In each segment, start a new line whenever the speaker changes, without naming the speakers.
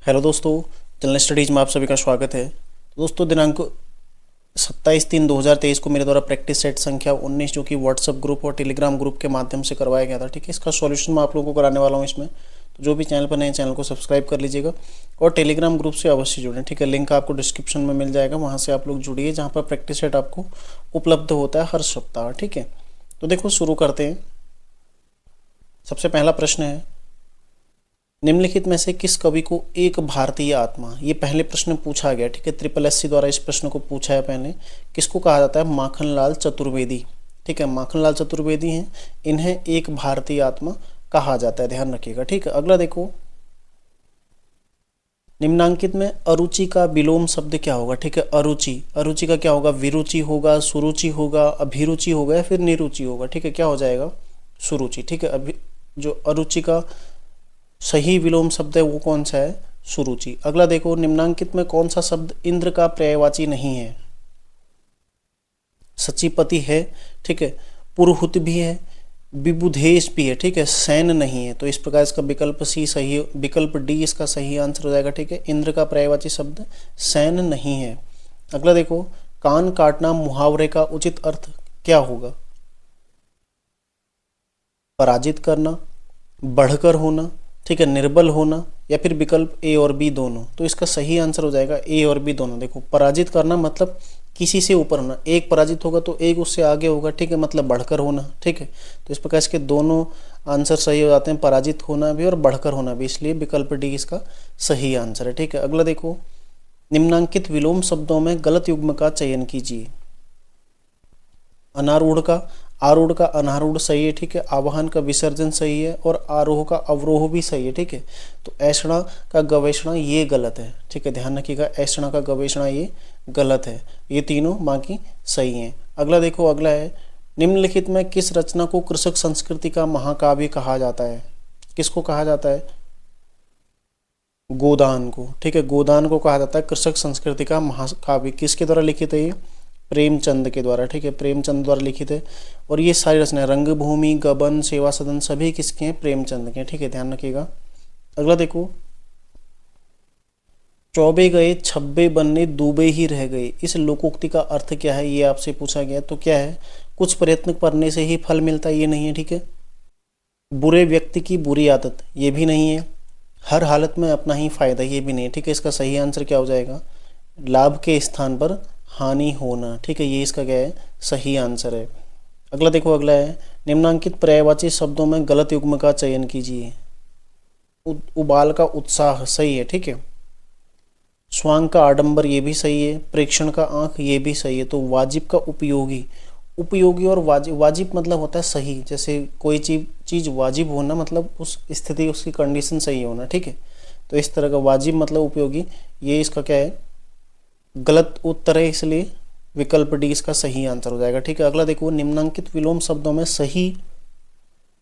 Hello दोस्तों, general studies में आप सभी का स्वागत है। दोस्तों, दिनांक 27/3/2023 को मेरे द्वारा प्रैक्टिस सेट संख्या 19 जो कि व्हाट्सएप ग्रुप और टेलीग्राम ग्रुप के माध्यम से करवाया गया था। ठीक है, इसका सॉल्यूशन मैं आप लोगों को कराने वाला हूँ इसमें। तो जो भी चैनल पर नए, चैनल को सब्सक्राइब कर लीजिएगा और टेलीग्राम ग्रुप से अवश्य जुड़ें। ठीक है, लिंक आपको डिस्क्रिप्शन में मिल जाएगा, वहाँ से आप लोग जुड़िए, जहाँ पर प्रैक्टिस सेट आपको उपलब्ध होता है हर सप्ताह। ठीक है, तो देखो शुरू करते हैं। सबसे पहला प्रश्न है, निम्नलिखित में से किस कवि को एक भारतीय आत्मा, ये पहले प्रश्न पूछा गया। ठीक है, SSSC द्वारा इस प्रश्न को पूछा है पहले। किसको कहा जाता है? माखनलाल चतुर्वेदी। ठीक है, माखनलाल चतुर्वेदी हैं, इन्हें एक भारतीय आत्मा कहा जाता है, ध्यान रखिएगा। ठीक है, अगला देखो, निम्नांकित में अरुचि का विलोम शब्द क्या होगा? ठीक है, अरुचि, अरुचि का क्या होगा? विरुचि होगा, सुरुचि होगा, अभिरुचि होगा या फिर निरुचि होगा? ठीक है, क्या हो जाएगा? सुरुचि। ठीक है, अभी जो अरुचि का सही विलोम शब्द है वो कौन सा है? सुरुचि। अगला देखो, निम्नांकित में कौन सा शब्द इंद्र का पर्यायवाची नहीं है? सचिपति है, ठीक है, पुरुहुत भी है, विबुधेश भी है, ठीक है, सैन नहीं है। तो इस प्रकार इसका विकल्प सी सही, विकल्प डी इसका सही आंसर हो जाएगा। ठीक है, इंद्र का पर्यायवाची शब्द सैन नहीं है। अगला देखो, कान काटना मुहावरे का उचित अर्थ क्या होगा? पराजित करना, बढ़कर होना, ठीक है, निर्बल होना या फिर विकल्प ए और बी दोनों। तो इसका सही आंसर हो जाएगा ए और बी दोनों। देखो, पराजित करना मतलब किसी से ऊपर होना, एक पराजित होगा तो एक उससे आगे होगा, ठीक है, मतलब बढ़कर होना। ठीक है, तो इस प्रकार इसके दोनों आंसर सही हो जाते हैं, पराजित होना भी और बढ़कर होना भी, इसलिए विकल्प डी इसका सही आंसर है। ठीक है, अगला देखो, निम्नांकित विलोम शब्दों में गलत युग्म का चयन कीजिए। अनारूढ़ का आरूढ़ का अनारूढ़ सही है, ठीक है, आवाहन का विसर्जन सही है और आरोह का अवरोह भी सही है। ठीक है, तो ऐषणा का गवेषणा ये गलत है। ठीक है, ध्यान रखिएगा, ऐषणा का गवेषणा ये गलत है। ये तीनों बाकी सही हैं। अगला देखो, अगला है, निम्नलिखित में किस रचना को कृषक संस्कृति का महाकाव्य कहा जाता है? किसको कहा जाता है? गोदान को। ठीक है, गोदान को कहा जाता है कृषक संस्कृति का महाकाव्य। किसके द्वारा लिखित है ये? प्रेमचंद के द्वारा। ठीक है, प्रेमचंद द्वारा लिखित है। और ये सारी रचनाएं रंगभूमि, गबन, सेवा सदन सभी किसके हैं? प्रेमचंद के। ठीक है, ध्यान रखिएगा। अगला देखो, चौबे गए छब्बे बनने डूबे ही रह गए, इस लोकोक्ति का अर्थ क्या है? ये आपसे पूछा गया। तो क्या है? कुछ प्रयत्न करने से ही फल मिलता है, ये नहीं है। ठीक है, बुरे व्यक्ति की बुरी आदत, ये भी नहीं है। हर हालत में अपना ही फायदा, ये भी नहीं है। ठीक है, इसका सही आंसर क्या हो जाएगा? लाभ के स्थान पर हानि होना। ठीक है, ये इसका क्या है? सही आंसर है। अगला देखो, अगला है, निम्नांकित पर्यायवाची शब्दों में गलत युग्म का चयन कीजिए। उबाल का उत्साह सही है। ठीक है, स्वांग का आडंबर ये भी सही है, प्रेक्षण का आंख ये भी सही है। तो वाजिब का उपयोगी, उपयोगी और वाजिब, वाजिब मतलब होता है सही, जैसे कोई चीज वाजिब होना मतलब उस स्थिति, उसकी कंडीशन सही होना। ठीक है, तो इस तरह का वाजिब मतलब उपयोगी, ये इसका क्या है? गलत उत्तर है, इसलिए विकल्प डी इसका सही आंसर हो जाएगा। ठीक है, अगला देखो, निम्नांकित विलोम शब्दों में सही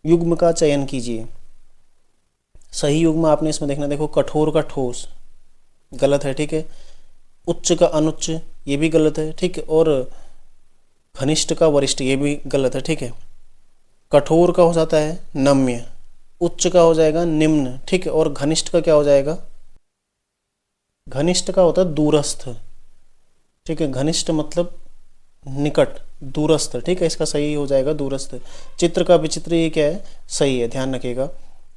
युग्म का चयन कीजिए। सही युग्म आपने इसमें देखना, देखो, कठोर का ठोस गलत है। ठीक है, उच्च का अनुच्च ये भी गलत है। ठीक है, और घनिष्ठ का वरिष्ठ ये भी गलत है। ठीक है, कठोर का हो जाता है नम्य, उच्च का हो जाएगा निम्न, ठीक है, और घनिष्ठ का क्या हो जाएगा? घनिष्ठ का होता है दूरस्थ। ठीक है, घनिष्ठ मतलब निकट, दूरस्थ। ठीक है, इसका सही हो जाएगा दूरस्थ। चित्र का विचित्र ये क्या है? सही है, ध्यान रखिएगा।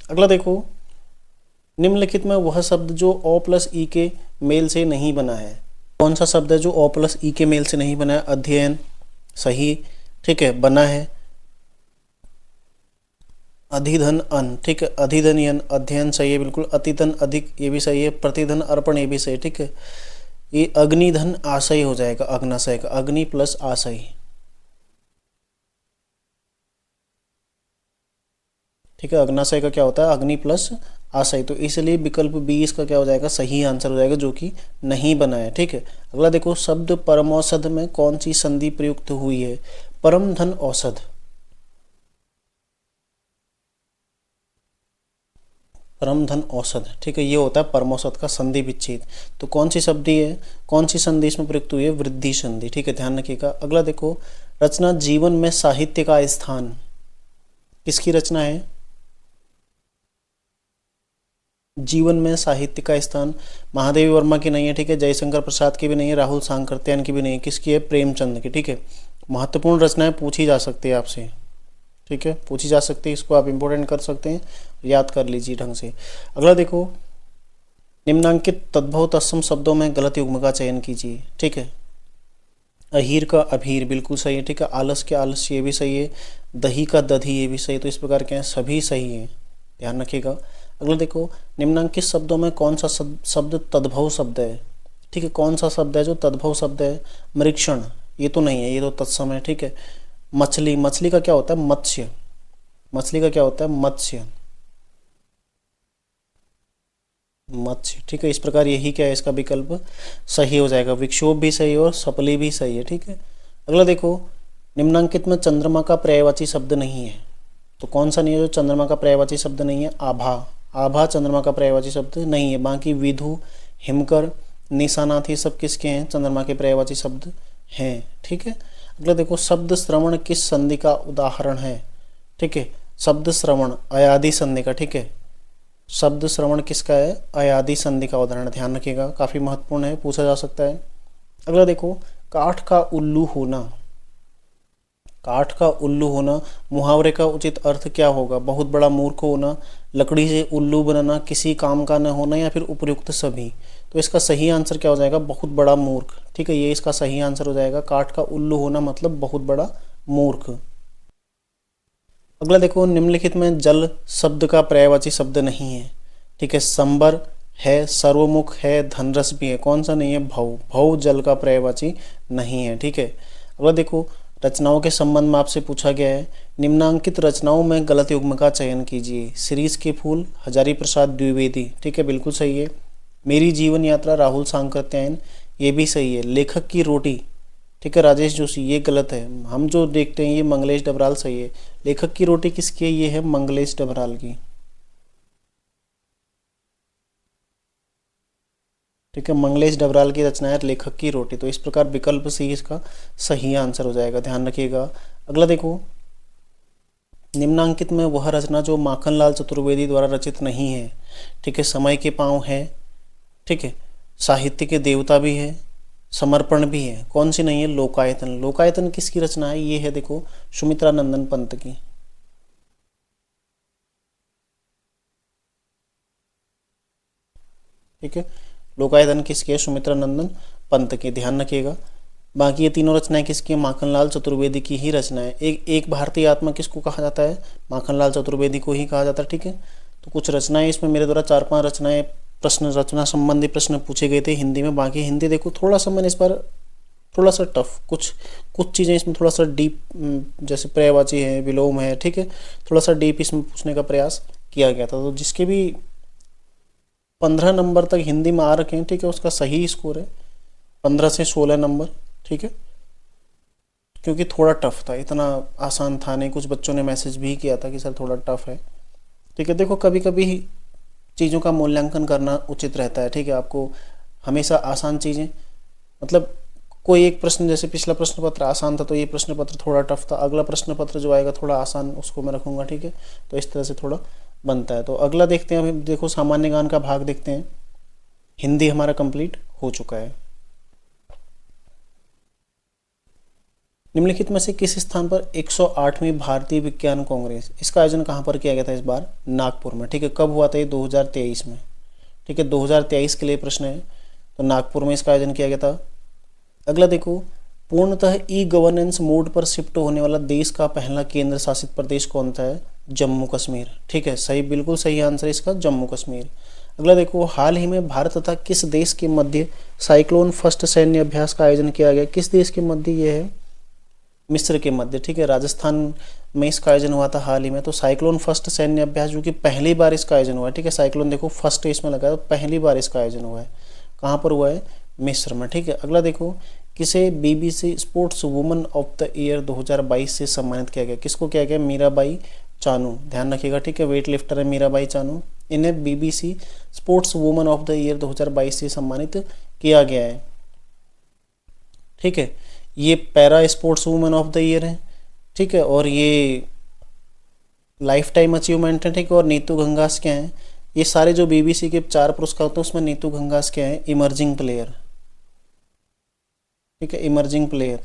अगला देखो, निम्नलिखित में वह शब्द जो ओ प्लस ई के मेल से नहीं बना है, कौन सा शब्द है जो ओ प्लस ई के मेल से नहीं बना है? अध्ययन सही, ठीक है, बना है। अधिधन अन, ठीक है, अधिधन यन, अध्ययन सही है बिल्कुल। अतिधन अधिक ये भी सही है। प्रतिधन अर्पण ये भी सही है। ठीक है, ये अग्निधन आशय हो जाएगा, अग्नाशय का, अग्नि प्लस आशय। ठीक है, अग्नाशय का क्या होता है? अग्नि प्लस आशय। तो इसलिए विकल्प बी इसका क्या हो जाएगा? सही आंसर हो जाएगा, जो कि नहीं बना है। ठीक है, अगला देखो, शब्द परमौषध में कौन सी संधि प्रयुक्त हुई है? परम धन औषध, परम धन औषध। ठीक है, ये होता है परमौषध का संधि विच्छेद। तो कौन सी संधि है, कौन सी संधि इसमें प्रयुक्त हुई है? वृद्धि संधि। ठीक है, ध्यान रखिएगा। अगला देखो, रचना जीवन में साहित्य का स्थान, किसकी रचना है? जीवन में साहित्य का स्थान महादेवी वर्मा की नहीं है, ठीक है, जयशंकर प्रसाद की भी नहीं है, राहुल सांकृत्यायन की भी नहीं है, किसकी है, प्रेमचंद की, ठीक है। महत्वपूर्ण रचनाएं पूछी जा सकती है आपसे, ठीक है, पूछी जा सकती है, इसको आप इंपोर्टेंट कर सकते हैं, याद कर लीजिए ढंग से। अगला देखो, निम्नांकित तद्भव तत्सम शब्दों में गलत युग्म का चयन कीजिए, ठीक है। अहीर का अभीर बिल्कुल सही है, ठीक है। आलस के आलस्य ये भी सही है। दही का दधी ये भी सही है। तो इस प्रकार के हैं, सभी सही है, ध्यान रखिएगा। अगला देखो, निम्नांकित शब्दों में कौन सा शब्द तद्भव शब्द है, ठीक है, कौन सा शब्द है जो तद्भव शब्द है। मरीक्षण ये तो नहीं है, ये तो तत्सम है, ठीक है। मछली, मछली का क्या होता है, मत्स्य, मछली का क्या होता है, मत्स्य, मत्स्य, ठीक है। इस प्रकार यही क्या है, इसका विकल्प सही हो जाएगा। विक्षोभ भी सही है और सपली भी सही है, ठीक है। अगला देखो, निम्नांकित में चंद्रमा का पर्यायवाची शब्द नहीं है, तो कौन सा नहीं है जो चंद्रमा का पर्यायवाची शब्द नहीं है, आभा, आभा चंद्रमा का पर्यायवाची शब्द नहीं है। बाकी विधु, हिमकर, निशानाथ ये सब किसके हैं, चंद्रमा के पर्यायवाची शब्द हैं, ठीक है। अगला देखो, शब्द श्रवण किस संधि का उदाहरण है, ठीक है। शब्द श्रवण अयादि संधि का, ठीक है। शब्द श्रवण किसका है, अयादि संधि का उदाहरण, ध्यान रखिएगा, काफी महत्वपूर्ण है, पूछा जा सकता है। अगला देखो, काठ का उल्लू होना, काठ का उल्लू होना, मुहावरे का उचित अर्थ क्या होगा, बहुत बड़ा मूर्ख होना, लकड़ी से उल्लू बनाना, किसी काम का न होना, या फिर उपयुक्त सभी। तो इसका सही आंसर क्या हो जाएगा, बहुत बड़ा मूर्ख, ठीक है, ये इसका सही आंसर हो जाएगा। काठ का उल्लू होना मतलब बहुत बड़ा मूर्ख। अगला देखो, निम्नलिखित में जल शब्द का पर्यायवाची शब्द नहीं है, ठीक है। संबर है, सर्वमुख है, धनरस भी है, कौन सा नहीं है, भव, भव जल का पर्यायवाची नहीं है, ठीक है। अगला देखो, रचनाओं के संबंध में आपसे पूछा गया है, निम्नांकित रचनाओं में गलत युग्म का चयन कीजिए। शिरीष के फूल, हजारी प्रसाद द्विवेदी, ठीक है, बिल्कुल सही है। मेरी जीवन यात्रा, राहुल सांकृत्यायन, ये भी सही है। लेखक की रोटी, ठीक है, राजेश जोशी, ये गलत है। हम जो देखते हैं ये मंगलेश डबराल सही है। लेखक की रोटी किसकी है, ये है मंगलेश डबराल की, ठीक है, मंगलेश डबराल की रचना है लेखक की रोटी। तो इस प्रकार विकल्प सी इसका सही आंसर हो जाएगा, ध्यान रखिएगा। अगला देखो, निम्नांकित में वह रचना जो माखनलाल चतुर्वेदी द्वारा रचित नहीं है, ठीक है। समय के पांव है, ठीक है, साहित्य के देवता भी है, समर्पण भी है, कौन सी नहीं है, लोकायतन। लोकायतन किसकी रचना है, ये है देखो सुमित्रा नंदन पंत की, ठीक है। लोकायतन किसकी है, सुमित्रा नंदन पंत की, ध्यान रखिएगा। बाकी ये तीनों रचनाएं किसकी है, माखनलाल चतुर्वेदी की ही रचना है। एक भारतीय आत्मा किसको कहा जाता है, माखनलाल चतुर्वेदी को ही कहा जाता है, ठीक है। तो कुछ रचनाएं इसमें मेरे द्वारा 4-5 रचनाएं प्रश्न, रचना संबंधी प्रश्न पूछे गए थे हिंदी में। बाकी हिंदी देखो थोड़ा सा मैंने इस बार थोड़ा सा टफ, कुछ चीज़ें इसमें थोड़ा सा डीप, जैसे पर्यायवाची है, विलोम है, ठीक है, थोड़ा सा डीप इसमें पूछने का प्रयास किया गया था। तो जिसके भी 15 नंबर तक हिंदी में आ रखे हैं, ठीक है, उसका सही स्कोर है 15 से 16 नंबर, ठीक है, क्योंकि थोड़ा टफ था, इतना आसान था नहीं। कुछ बच्चों ने मैसेज भी किया था कि सर थोड़ा टफ है, ठीक है। देखो कभी कभी चीज़ों का मूल्यांकन करना उचित रहता है, ठीक है। आपको हमेशा आसान चीज़ें, मतलब कोई एक प्रश्न, जैसे पिछला प्रश्न पत्र आसान था तो ये प्रश्न पत्र थोड़ा टफ था, अगला प्रश्न पत्र जो आएगा थोड़ा आसान उसको मैं रखूँगा, ठीक है। तो इस तरह से थोड़ा बनता है। तो अगला देखते हैं, अभी देखो सामान्य ज्ञान का भाग देखते हैं। हिंदी हमारा कंप्लीट हो चुका है। निम्नलिखित में से किस स्थान पर 108वीं भारतीय विज्ञान कांग्रेस, इसका आयोजन कहाँ पर किया गया था इस बार, नागपुर में, ठीक है। कब हुआ था ये, 2023 में, ठीक है, 2023 के लिए प्रश्न है, तो नागपुर में इसका आयोजन किया गया था। अगला देखो, पूर्णतः ई गवर्नेंस मोड पर शिफ्ट होने वाला देश का पहला केंद्र शासित प्रदेश कौन सा है, जम्मू कश्मीर, ठीक है, सही, बिल्कुल सही आंसर इसका जम्मू कश्मीर। अगला देखो, हाल ही में भारत तथा किस देश के मध्य साइक्लोन फर्स्ट सैन्य अभ्यास का आयोजन किया गया, किस देश के मध्य ये है, मिस्र के मध्य, ठीक है, राजस्थान में इसका आयोजन हुआ था हाल ही में। तो साइक्लोन फर्स्ट सैन्य अभ्यास जो कि पहली बार इसका आयोजन हुआ है, ठीक है, साइक्लोन देखो फर्स्ट इसमें लगा है, तो पहली बार इसका आयोजन हुआ है, कहाँ पर हुआ है, मिस्र में, ठीक है। अगला देखो, किसे BBC sports woman of the year 2022 से सम्मानित किया गया, किसको किया गया, मीराबाई चानू, ध्यान रखिएगा, ठीक है, वेट लिफ्टर है मीराबाई चानू, इन्हें BBC sports woman of the year 2022 से सम्मानित किया गया है, ठीक है। ये para sports women of the year है, ठीक है, और ये लाइफ टाइम अचीवमेंट है, ठीक है। और नीतू घंगास क्या है, ये सारे जो बीबीसी के 4 पुरस्कार होते हैं उसमें नीतू घंगास क्या है, इमर्जिंग प्लेयर। ठीक है, इमर्जिंग प्लेयर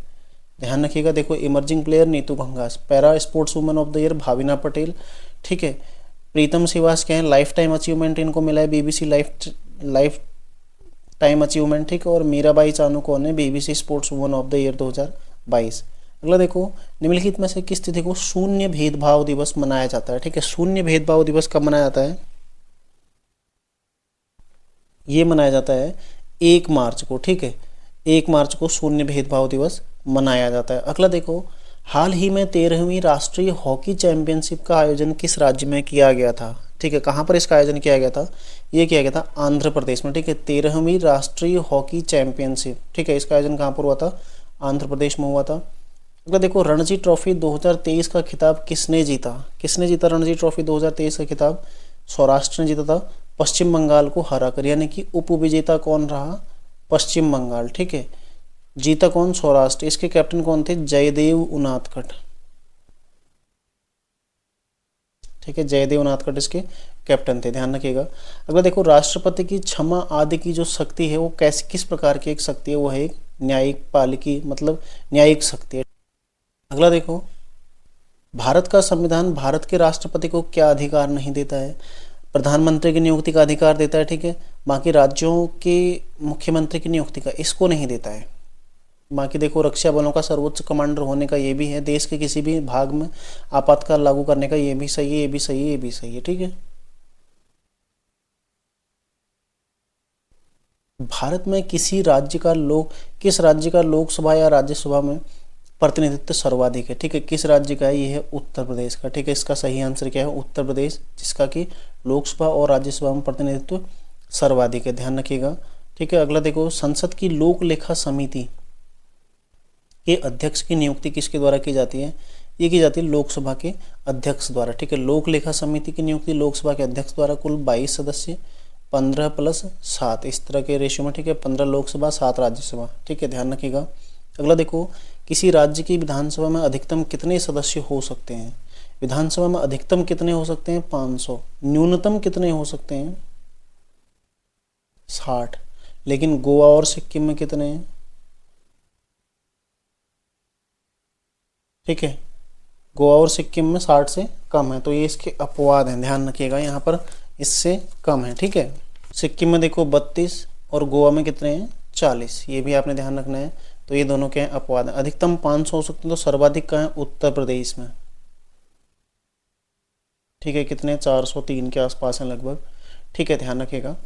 ध्यान रखिएगा। देखो emerging player Neetu Ghanghas, para sports woman of the year Bhavina Patel. ठीक है, प्रीतम सिवास क्या है, लाइफ टाइम अचीवमेंट इनको मिला है बीबीसी लाइफ टाइम अचीवमेंट। ठीक है, और मीराबाई चानू कौन है, BBC sports woman of the year 2022। अगला देखो, निम्नलिखित में से किस तिथि को शून्य भेदभाव दिवस मनाया जाता है। ठीक है, शून्य भेदभाव दिवस कब मनाया जाता है, ये मनाया जाता है 1 मार्च को। ठीक है, 1 मार्च को शून्य भेदभाव दिवस मनाया जाता है। अगला देखो, हाल ही में 13वीं राष्ट्रीय हॉकी चैंपियनशिप का आयोजन किस राज्य में किया गया था। ठीक है, कहाँ पर इसका आयोजन किया गया था, ये किया गया था आंध्र प्रदेश में। ठीक है, 13वीं राष्ट्रीय हॉकी चैंपियनशिप, ठीक है, इसका आयोजन कहाँ पर हुआ था, आंध्र प्रदेश में हुआ था। अगला देखो, रणजी ट्रॉफी 2023 का खिताब किसने जीता, किसने जीता रणजी ट्रॉफी 2023 का खिताब, सौराष्ट्र ने जीता था पश्चिम बंगाल को हराकर, यानी कि उप विजेता कौन रहा, पश्चिम बंगाल। ठीक है, जीता कौन, सौराष्ट्र। इसके कैप्टन कौन थे, जयदेव उनादकट। ठीक है, जयदेव उनादकट इसके कैप्टन थे, ध्यान रखिएगा। अगला देखो, राष्ट्रपति की क्षमा आदि की जो शक्ति है वो कैसे, किस प्रकार की एक शक्ति है, वो है एक न्यायिक पालिकी, मतलब न्यायिक शक्ति है। अगला देखो, भारत का संविधान भारत के राष्ट्रपति को क्या अधिकार नहीं देता है, प्रधानमंत्री की नियुक्ति का अधिकार देता है। ठीक है, बाकी राज्यों के मुख्यमंत्री की नियुक्ति का इसको नहीं देता है। बाकी देखो, रक्षा बलों का सर्वोच्च कमांडर होने का ये भी है, देश के किसी भी भाग में आपातकाल लागू करने का ये भी सही है, ये भी सही है, ये भी सही है। ठीक है, भारत में किस राज्य का लोकसभा या राज्यसभा में प्रतिनिधित्व सर्वाधिक है। ठीक है, किस राज्य का है, ये है उत्तर प्रदेश का। ठीक है, इसका सही आंसर क्या है, उत्तर प्रदेश, जिसका कि लोकसभा और राज्यसभा में प्रतिनिधित्व सर्वाधिक है, ध्यान रखिएगा। ठीक है, अगला देखो, संसद की लोक लेखा समिति के अध्यक्ष की नियुक्ति किसके द्वारा की जाती है, ये की जाती है लोकसभा के अध्यक्ष द्वारा। ठीक है, लोक लेखा समिति की नियुक्ति लोकसभा के अध्यक्ष द्वारा, कुल 22 सदस्य, 15 + 7 इस तरह के रेशियो में। ठीक है, 15 लोकसभा 7 राज्यसभा। ठीक है, ध्यान रखिएगा। अगला देखो, किसी राज्य की विधानसभा में अधिकतम कितने सदस्य हो सकते हैं, विधानसभा में अधिकतम कितने हो सकते हैं, 500, न्यूनतम कितने हो सकते हैं, 60। लेकिन गोवा और सिक्किम में कितने हैं, ठीक है, गोवा और सिक्किम में 60 से कम है, तो ये इसके अपवाद हैं, ध्यान रखिएगा, यहाँ पर इससे कम है। ठीक है, सिक्किम में देखो 32 और गोवा में कितने हैं, 40, ये भी आपने ध्यान रखना है। तो ये दोनों क्या है, अपवाद है। अधिकतम 500 हो सकते हैं, तो सर्वाधिक कहाँ है, उत्तर प्रदेश में। ठीक है, कितने, 403 के आसपास हैं लगभग। ठीक है, ध्यान रखिएगा।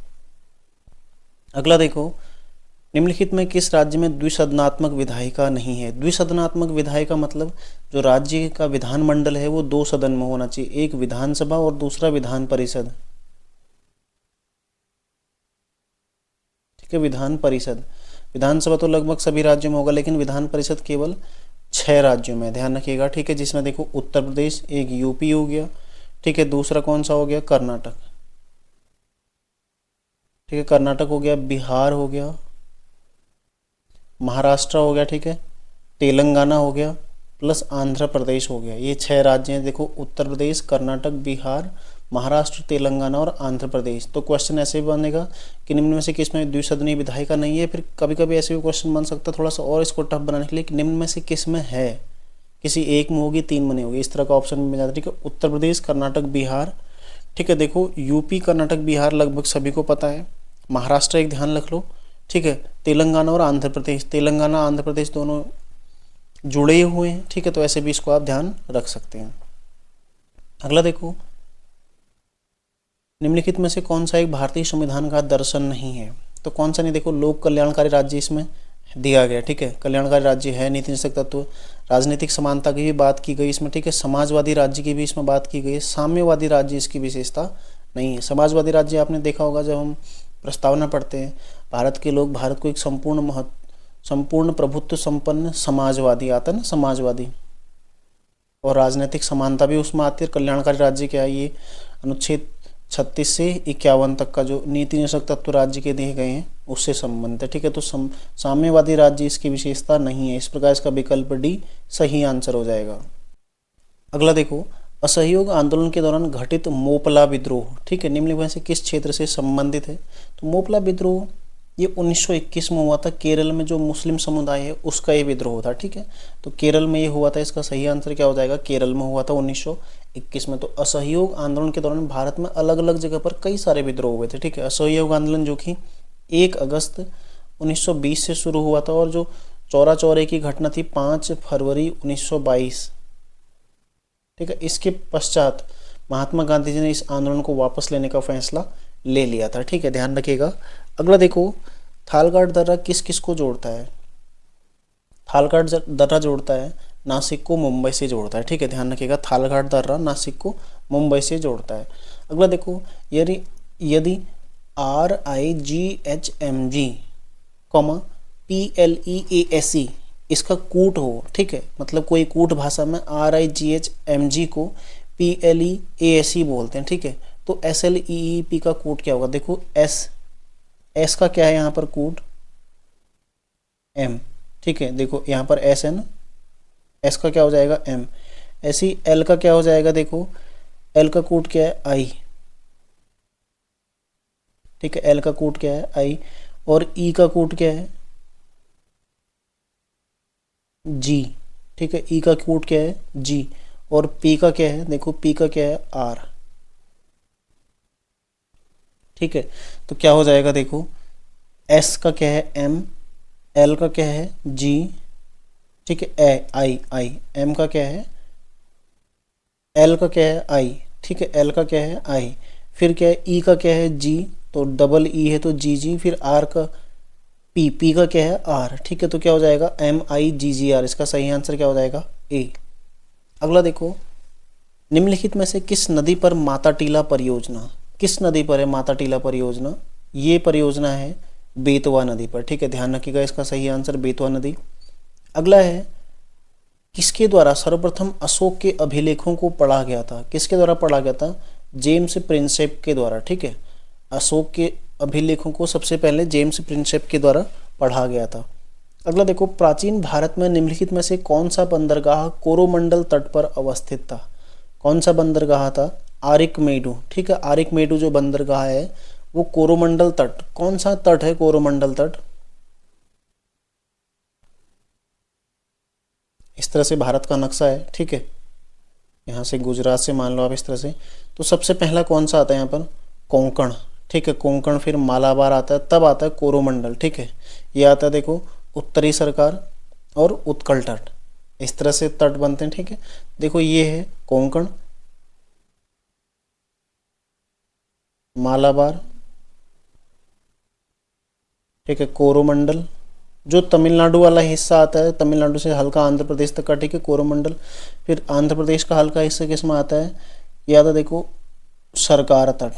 अगला देखो, निम्नलिखित में किस राज्य में द्विसदनात्मक विधायिका नहीं है। द्विसदनात्मक विधायिका मतलब जो राज्य का विधानमंडल है वो 2 सदन में होना चाहिए, एक विधानसभा और दूसरा विधान परिषद। ठीक है, विधान परिषद, विधानसभा तो लगभग सभी राज्यों में होगा, लेकिन विधान परिषद केवल 6 राज्यों में, ध्यान रखिएगा। ठीक है, जिसमें देखो उत्तर प्रदेश, एक यूपी हो गया। ठीक है, दूसरा कौन सा हो गया, कर्नाटक। ठीक है, कर्नाटक हो गया, बिहार हो गया, महाराष्ट्र हो गया। ठीक है, तेलंगाना हो गया, प्लस आंध्र प्रदेश हो गया। ये 6 राज्य हैं, देखो उत्तर प्रदेश, कर्नाटक, बिहार, महाराष्ट्र, तेलंगाना और आंध्र प्रदेश। तो क्वेश्चन ऐसे भी बनेगा कि निम्न में से किस में द्विसदनीय विधायिका नहीं है। फिर कभी कभी ऐसे भी क्वेश्चन बन सकता है थोड़ा सा और इसको टफ बनाने के लिए कि निम्न में से किस में है, किसी एक में होगी, 3 में नहीं होगी, इस तरह का ऑप्शन मिल जाता है। ठीक है, उत्तर प्रदेश, कर्नाटक, बिहार। ठीक है, देखो यूपी, कर्नाटक, बिहार लगभग सभी को पता है, महाराष्ट्र एक ध्यान रख लो। ठीक है, तेलंगाना और आंध्र प्रदेश, तेलंगाना आंध्र प्रदेश दोनों जुड़े हुए हैं। ठीक है, तो ऐसे भी इसको आप ध्यान रख सकते हैं। अगला देखो, निम्नलिखित में से कौन सा एक भारतीय संविधान का दर्शन नहीं है, तो कौन सा नहीं, देखो लोक कल्याणकारी राज्य इसमें दिया गया। ठीक है, कल्याणकारी राज्य है, नीति निषेधक तत्व, राजनीतिक समानता की भी बात की गई इसमें। ठीक है, समाजवादी राज्य की भी इसमें बात की गई है, साम्यवादी राज्य इसकी विशेषता नहीं है। समाजवादी राज्य आपने देखा होगा जब हम प्रस्तावना पढ़ते हैं, भारत के लोग भारत को एक संपूर्ण प्रभुत्व संपन्न समाजवादी आता है ना, समाजवादी, और राजनीतिक समानता भी उसमें आती है। कल्याणकारी राज्य क्या है, ये अनुच्छेद 36 से 51 तक का जो नीति निषेधक तत्व राज्य के दिए गए हैं उससे संबंधित है। ठीक है, तो साम्यवादी राज्य इसकी विशेषता नहीं है, इस प्रकार इसका विकल्प डी सही आंसर हो जाएगा। अगला देखो, असहयोग आंदोलन के दौरान घटित मोपला विद्रोह, ठीक है, निम्नलिखित में से किस क्षेत्र से संबंधित है? तो मोपला विद्रोह ये 1921 में हुआ था। केरल में जो मुस्लिम समुदाय है उसका ये विद्रोह था, ठीक है। तो केरल में ये हुआ था, इसका सही आंसर क्या हो जाएगा? केरल में हुआ था 1921 में। तो असहयोग आंदोलन के दौरान भारत में अलग अलग जगह पर कई सारे विद्रोह हुए थे, ठीक है। असहयोग आंदोलन जो कि 1 अगस्त 1920 से शुरू हुआ था और जो चौरा चौरे की घटना थी 5 फरवरी 1922, ठीक है। इसके पश्चात महात्मा गांधी जी ने इस आंदोलन को वापस लेने का फैसला ले लिया था, ठीक है, ध्यान रखिएगा। अगला देखो, थालघाट दर्रा किस किस को जोड़ता है? थालघाट दर्रा जोड़ता है नासिक को मुंबई से जोड़ता है, ठीक है, ध्यान रखिएगा। थालघाट दर्रा नासिक को मुंबई से जोड़ता है। अगला देखो, यदि RIGHMG, PLEASE इसका कूट हो, ठीक है, मतलब कोई कूट भाषा में RIGHMG को PLEASE बोलते हैं, ठीक है। तो SLEEP का कूट क्या होगा? देखो S का क्या है यहाँ पर कूट? M, ठीक है। देखो यहाँ पर S है ना, S का क्या हो जाएगा? M। ऐसी L का क्या हो जाएगा? देखो L का कूट क्या है? I, ठीक है। L का कूट क्या है? I। और E का कूट क्या है? G, ठीक है। E का कूट क्या है? G। और P का क्या है? देखो P का क्या है? R, ठीक है। तो क्या हो जाएगा? देखो S का क्या है? M, L का क्या है? G, ठीक है। I, M का क्या है? L का क्या है? I, ठीक है। L का क्या है? I। फिर क्या है? E का क्या है? G, तो डबल E है तो GG। फिर R का P का क्या है? R, ठीक है। तो क्या हो जाएगा? MIGGR। इसका सही आंसर क्या हो जाएगा? A। अगला देखो, निम्नलिखित में से किस नदी पर माता टीला परियोजना, किस नदी पर है माता टीला परियोजना? ये परियोजना है बेतवा नदी पर, ठीक है, ध्यान रखिएगा। इसका सही आंसर बेतवा नदी। अगला है, किसके द्वारा सर्वप्रथम अशोक के अभिलेखों को पढ़ा गया था? किसके द्वारा पढ़ा गया था? जेम्स प्रिंसेप के द्वारा, ठीक है। अशोक के अभिलेखों को सबसे पहले जेम्स प्रिंसेप के द्वारा पढ़ा गया था। अगला देखो, प्राचीन भारत में निम्नलिखित में से कौन सा बंदरगाह कोरोमंडल तट पर अवस्थित था? कौन सा बंदरगाह था? आरिकमेडु, ठीक है। आरिकमेडु जो बंदरगाह है वो कोरोमंडल तट, कौन सा तट है कोरोमंडल तट? इस तरह से भारत का नक्शा है, ठीक है। यहाँ से गुजरात से मान लो आप इस तरह से। तो सबसे पहला कौन सा आता है यहाँ पर? कोंकण, ठीक है। कोंकण, फिर मालाबार आता है, तब आता है कोरोमंडल, ठीक है। ये आता है देखो उत्तरी सरकार और उत्कल तट, इस तरह से तट बनते हैं, ठीक है। देखो ये है कोंकण, मालाबार, ठीक है, कोरोमंडल। जो तमिलनाडु वाला हिस्सा आता है, तमिलनाडु से हल्का आंध्र प्रदेश तक का, ठीक है, कोरोमंडल। फिर आंध्र प्रदेश का हल्का हिस्सा किस में आता है? ये आता देखो सरकार तट,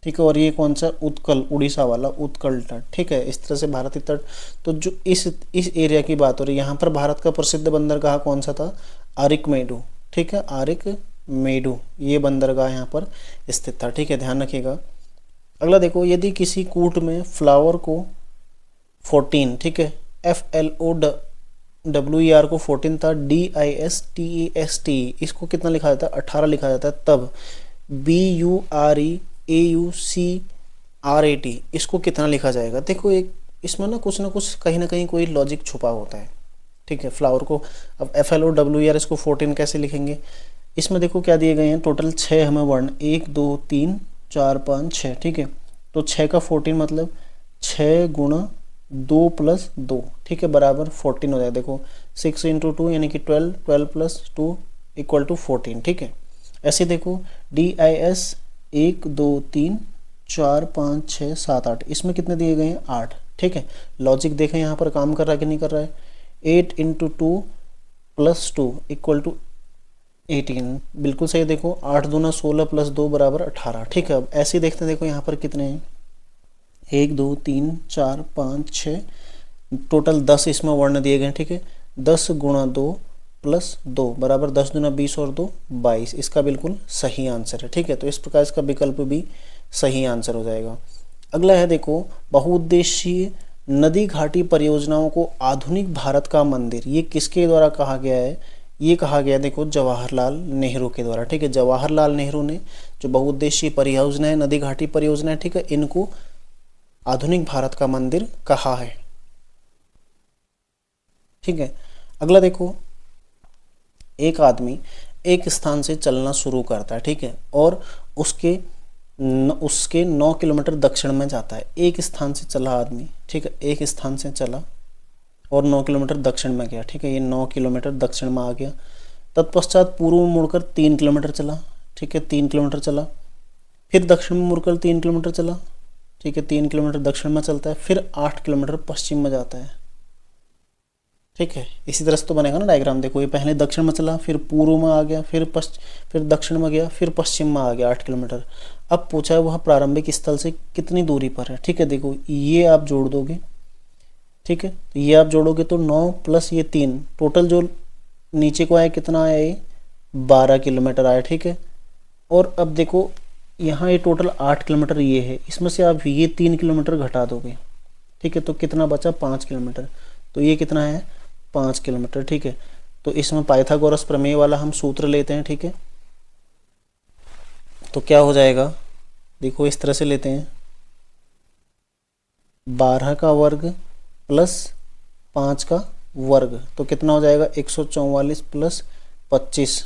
ठीक है। और ये कौन सा? उत्कल, उड़ीसा वाला उत्कल तट, ठीक है। इस तरह से भारतीय तट। तो जो इस एरिया की बात हो रही है, यहाँ पर भारत का प्रसिद्ध बंदरगाह कौन सा था? आरिकमेडु, ठीक है, आरिकमेडु ये बंदरगाह यहाँ पर स्थित था, ठीक है, ध्यान रखिएगा। अगला देखो, यदि किसी कूट में फ्लावर को 14, ठीक है, FLOWER को 14 था, DISTEST इसको कितना लिखा जाता है? 18 लिखा जाता है। तब BUREAUCRAT इसको कितना लिखा जाएगा? देखो एक इसमें ना कुछ कहीं ना कहीं कोई लॉजिक छुपा होता है, ठीक है। फ्लावर को अब FLOWER इसको 14 कैसे लिखेंगे? इसमें देखो क्या दिए गए हैं, टोटल 6 हमें वर्ण, 1 2 3 4 5 6, ठीक है। तो 6 का 14 मतलब 6 गुणा 2 + 2, ठीक है, बराबर 14 हो जाए। देखो 6 × 2 यानी कि 12, 12 + 2 = 14, ठीक है। ऐसे देखो DIS 1 2 3 4 5 6 7 8, इसमें कितने दिए गए हैं? 8, ठीक है। लॉजिक देखें यहाँ पर काम कर रहा है कि नहीं कर रहा है? 8 × 2 + 2 = 18, बिल्कुल सही। देखो 8 दूना 16 + 2 = 18, ठीक है। अब ऐसे ही देखते हैं, देखो यहाँ पर कितने हैं? 1 2 3 4 5 6, टोटल 10 इसमें वर्ण दिए गए, ठीक है। 10 × 2 + 2 बराबर 10 दूना 20 और 2 22, इसका बिल्कुल सही आंसर है, ठीक है। तो इस प्रकार इसका विकल्प भी सही आंसर हो जाएगा। अगला है देखो, बहुउद्देशीय नदी घाटी परियोजनाओं को आधुनिक भारत का मंदिर, ये किसके द्वारा कहा गया है? ये कहा गया देखो जवाहरलाल नेहरू के द्वारा, ठीक है। जवाहरलाल नेहरू ने जो बहुउद्देशीय परियोजना है, नदी घाटी परियोजना है, ठीक है, इनको आधुनिक भारत का मंदिर कहा है, ठीक है। अगला देखो, एक आदमी एक स्थान से चलना शुरू करता है, ठीक है, और उसके 9 किलोमीटर दक्षिण में जाता है। एक स्थान से चला आदमी, ठीक है, एक स्थान से चला और 9 किलोमीटर दक्षिण में गया, ठीक है, ये 9 किलोमीटर दक्षिण में आ गया। तत्पश्चात पूर्व में मुड़कर 3 किलोमीटर चला, ठीक है, 3 किलोमीटर चला, फिर दक्षिण में मुड़कर 3 किलोमीटर चला, ठीक है, 3 किलोमीटर दक्षिण में चलता है, फिर 8 किलोमीटर पश्चिम में जाता है, ठीक है। इसी तरह से तो बनेगा ना डायग्राम। देखो ये पहले दक्षिण में चला, फिर पूर्व में आ गया, फिर दक्षिण में गया, फिर पश्चिम में आ गया 8 किलोमीटर। अब पूछा है वह प्रारंभिक स्थल से कितनी दूरी पर है, ठीक है। देखो ये आप जोड़ दोगे, ठीक है, तो ये आप जोड़ोगे तो 9 प्लस ये 3, टोटल जो नीचे को आया कितना आया, ये 12 किलोमीटर आया, ठीक है। और अब देखो यहाँ ये टोटल 8 किलोमीटर ये है, इसमें से आप ये 3 किलोमीटर घटा दोगे, ठीक है, तो कितना बचा 5 किलोमीटर। तो ये कितना है 5 किलोमीटर, ठीक है। तो इसमें पाइथागोरस प्रमेय वाला हम सूत्र लेते हैं, ठीक है। तो क्या हो जाएगा, देखो इस तरह से लेते हैं, 12 का वर्ग प्लस 5 का वर्ग, तो कितना हो जाएगा 144 प्लस 25,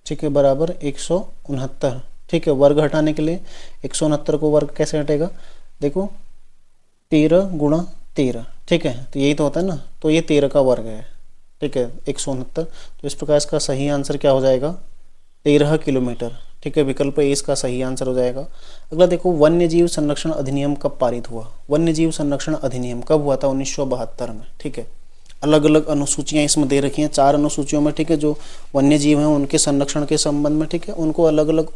ठीक है, बराबर 169, ठीक है। वर्ग हटाने के लिए 169 को वर्ग कैसे हटेगा, देखो 13 गुणा 13, ठीक है, तो यही तो होता है ना, तो ये 13 का वर्ग है, ठीक है, 169। तो इस प्रकार इसका सही आंसर क्या हो जाएगा 13 किलोमीटर, ठीक है। विकल्प ए इसका सही आंसर हो जाएगा। अगला देखो, वन्य जीव संरक्षण अधिनियम कब पारित हुआ। वन्य जीव संरक्षण अधिनियम कब हुआ था, 1972 में, ठीक है। अलग अलग अनुसूचियां इसमें दे रखी हैं, 4 अनुसूचियों में, ठीक है, जो वन्य जीव हैं उनके संरक्षण के संबंध में, ठीक है, उनको अलग अलग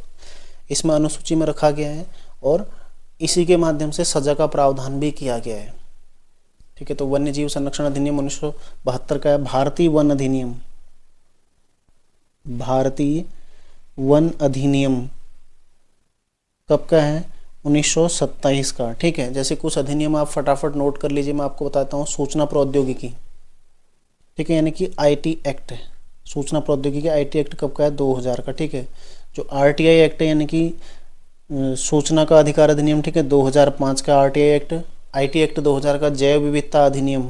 इसमें अनुसूची में रखा गया है और इसी के माध्यम से सजा का प्रावधान भी किया गया है, ठीक है। तो वन्य जीव संरक्षण अधिनियम 1972 का है। भारतीय वन अधिनियम, भारतीय वन अधिनियम कब का है, 1927 का, ठीक है। जैसे कुछ अधिनियम आप फटाफट नोट कर लीजिए, मैं आपको बताता हूँ। सूचना प्रौद्योगिकी, ठीक है, यानी कि आईटी एक्ट है, सूचना प्रौद्योगिकी आईटी एक्ट कब का है, 2000 का, ठीक है। जो आरटीआई एक्ट है यानी कि सूचना का अधिकार अधिनियम, ठीक है, 2005 का आरटीआई एक्ट। आईटी एक्ट 2000 का। जैव विविधता अधिनियम,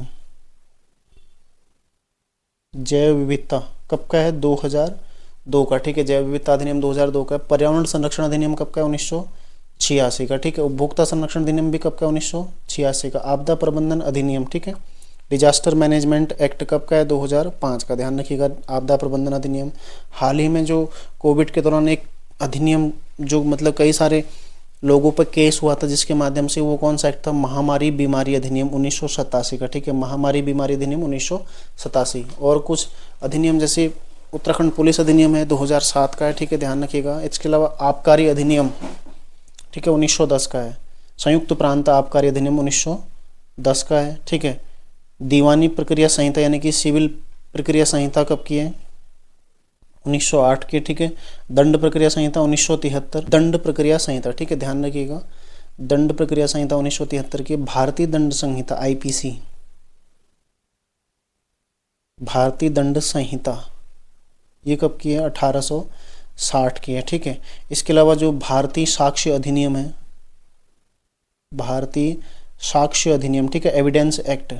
जैव विविधता कब का है, 2002 का, ठीक है, जैव विविधता अधिनियम 2002 का। पर्यावरण संरक्षण अधिनियम कब का है, 1986 का, ठीक है। उपभोक्ता संरक्षण अधिनियम भी कब का है, 1986 का। आपदा प्रबंधन अधिनियम, ठीक है, डिजास्टर मैनेजमेंट एक्ट कब का है, 2005 का, ध्यान रखिएगा। आपदा प्रबंधन अधिनियम हाल ही में जो कोविड के दौरान एक अधिनियम जो मतलब कई सारे लोगों पर केस हुआ था जिसके माध्यम से, वो कौन सा एक्ट था, महामारी बीमारी अधिनियम 1987 का, ठीक है, महामारी बीमारी अधिनियम 1987। और कुछ अधिनियम जैसे उत्तराखंड पुलिस अधिनियम है 2007 का है, ठीक है, ध्यान रखिएगा। इसके अलावा आबकारी अधिनियम, ठीक है, 1910 का है। संयुक्त प्रांत आबकारी अधिनियम 1910 का है, ठीक है। दीवानी प्रक्रिया संहिता यानी कि सिविल प्रक्रिया संहिता कब की है, 1908 की, ठीक है। दंड प्रक्रिया संहिता 1973, दंड प्रक्रिया संहिता, ठीक है, ध्यान रखिएगा, दंड प्रक्रिया संहिता 1973 की। भारतीय दंड संहिता आईपीसी, भारतीय दंड संहिता ये कब की है, 1860 की है, ठीक है। इसके अलावा जो भारतीय साक्ष्य अधिनियम है, भारतीय साक्ष्य अधिनियम, ठीक है, एविडेंस एक्ट,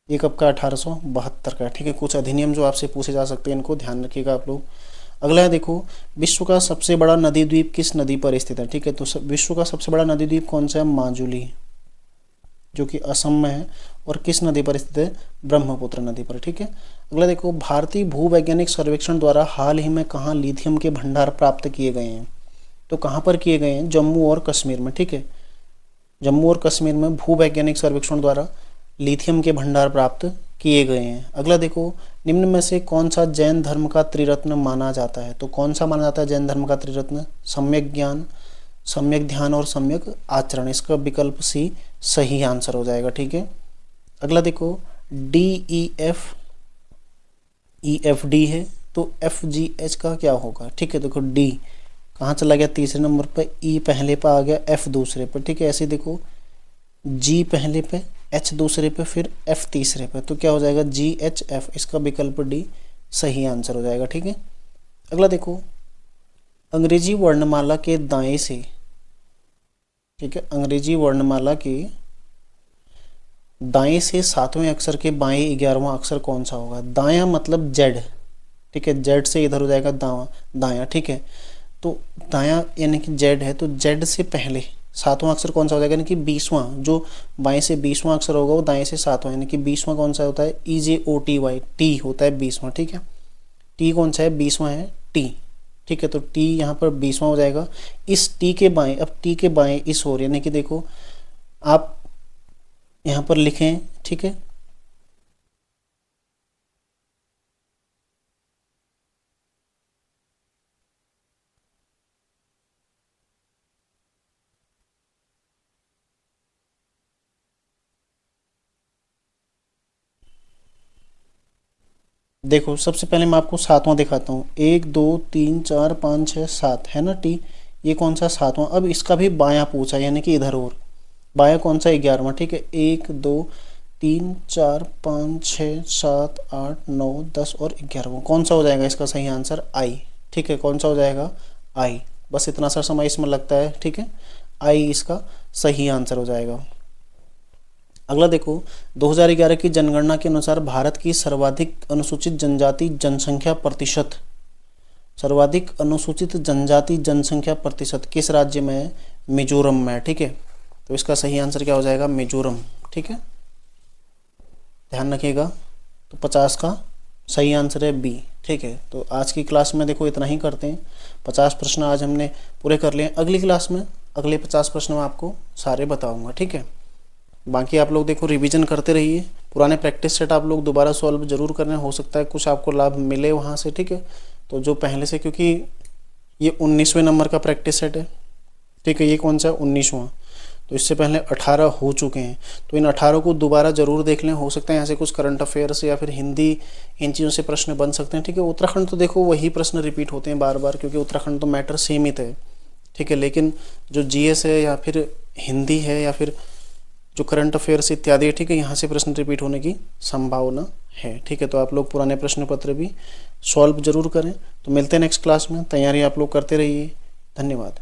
ये कब का, 1872 का, ठीक है। कुछ अधिनियम जो आपसे पूछे जा सकते हैं, इनको ध्यान रखिएगा आप लोग। अगला है देखो, विश्व का सबसे बड़ा नदी द्वीप किस नदी पर स्थित है, ठीक है। तो विश्व का सबसे बड़ा नदी द्वीप कौन सा है, माजुली, जो कि असम में है, और किस नदी पर स्थित है, ब्रह्मपुत्र नदी पर, ठीक है। अगला देखो, भारतीय भूवैज्ञानिक सर्वेक्षण द्वारा हाल ही में कहाँ लिथियम के भंडार प्राप्त किए गए हैं, तो कहाँ पर किए गए हैं, जम्मू और कश्मीर में, ठीक है, जम्मू और कश्मीर में भूवैज्ञानिक सर्वेक्षण द्वारा लिथियम के भंडार प्राप्त किए गए हैं। अगला देखो, निम्न में से कौन सा जैन धर्म का त्रिरत्न माना जाता है, तो कौन सा माना जाता है जैन धर्म का त्रिरत्न, सम्यक ज्ञान, सम्यक ध्यान और सम्यक आचरण। इसका विकल्प सी सही आंसर हो जाएगा, ठीक है। अगला देखो, DEF है, तो FGH का क्या होगा, ठीक है। देखो D कहाँ चला गया, तीसरे नंबर पर, E पहले पर आ गया, F दूसरे पर, ठीक है। ऐसे देखो, G पहले पे, एच दूसरे पे, फिर एफ तीसरे पे, तो क्या हो जाएगा GHF, इसका विकल्प डी सही आंसर हो जाएगा। ठीक है, अगला देखो, अंग्रेजी वर्णमाला के दाएं से, ठीक है, अंग्रेजी वर्णमाला के दाएं से 7वें अक्षर के बाएं 11वां अक्षर कौन सा होगा? दायां मतलब जेड, ठीक है, जेड से इधर हो जाएगा दायां, ठीक है, तो दायां यानी कि जेड है, तो जेड से पहले 7वां अक्षर कौन सा हो जाएगा, यानी कि 20वां, जो बाएं से 20वां अक्षर होगा वो दाएं से 7वां, यानी कि 20वां कौन सा होता है? EJOTY, टी होता है 20वां, ठीक है, टी कौन सा है? 20वां है टी, ठीक है, तो टी यहाँ पर 20वां हो जाएगा। इस टी के बाएं, अब टी के बाएं इस ओर, यानी कि देखो आप यहाँ पर लिखें, ठीक है, देखो सबसे पहले मैं आपको 7वां दिखाता हूँ, 1 2 3 4 5 6 7 है ना टी, ये कौन सा? 7वां। अब इसका भी बायां पूछा, यानी कि इधर और बायां कौन सा? 11वां, ठीक है, 1 2 3 4 5 6 7 8 9 10 और 11वां, कौन सा हो जाएगा इसका सही आंसर? आई, ठीक है, कौन सा हो जाएगा? आई, बस इतना सा समय इसमें लगता है, ठीक है, आई इसका सही आंसर हो जाएगा। अगला देखो, 2011 की जनगणना के अनुसार भारत की सर्वाधिक अनुसूचित जनजाति जनसंख्या प्रतिशत, सर्वाधिक अनुसूचित जनजाति जनसंख्या प्रतिशत किस राज्य में है? मिजोरम में, ठीक है, तो इसका सही आंसर क्या हो जाएगा? मिजोरम, ठीक है, ध्यान रखिएगा। तो 50 का सही आंसर है बी, ठीक है। तो आज की क्लास में देखो इतना ही करते हैं, 50 प्रश्न आज हमने पूरे कर लिए। अगली क्लास में अगले 50 प्रश्न मैं आपको सारे बताऊंगा, ठीक है। बाकी आप लोग देखो रिवीजन करते रहिए, पुराने प्रैक्टिस सेट आप लोग दोबारा सॉल्व जरूर करने, हो सकता है कुछ आपको लाभ मिले वहाँ से, ठीक है। तो जो पहले से, क्योंकि ये 19वें नंबर का प्रैक्टिस सेट है, ठीक है, ये कौन सा है? 19वां, तो इससे पहले 18 हो चुके हैं, तो इन 18 को दोबारा जरूर देख लें। हो सकता है यहाँ से कुछ करंट अफेयर्स या फिर हिंदी, इन चीज़ों से प्रश्न बन सकते हैं, ठीक है। उत्तराखंड तो देखो वही प्रश्न रिपीट होते हैं बार बार, क्योंकि उत्तराखंड तो मैटर सीमित है, ठीक है, लेकिन जो जीएस है या फिर हिंदी है या फिर जो करंट अफेयर्स इत्यादि है, ठीक है, यहाँ से प्रश्न रिपीट होने की संभावना है, ठीक है। तो आप लोग पुराने प्रश्न पत्र भी सॉल्व जरूर करें। तो मिलते हैं नेक्स्ट क्लास में, तैयारी आप लोग करते रहिए। धन्यवाद।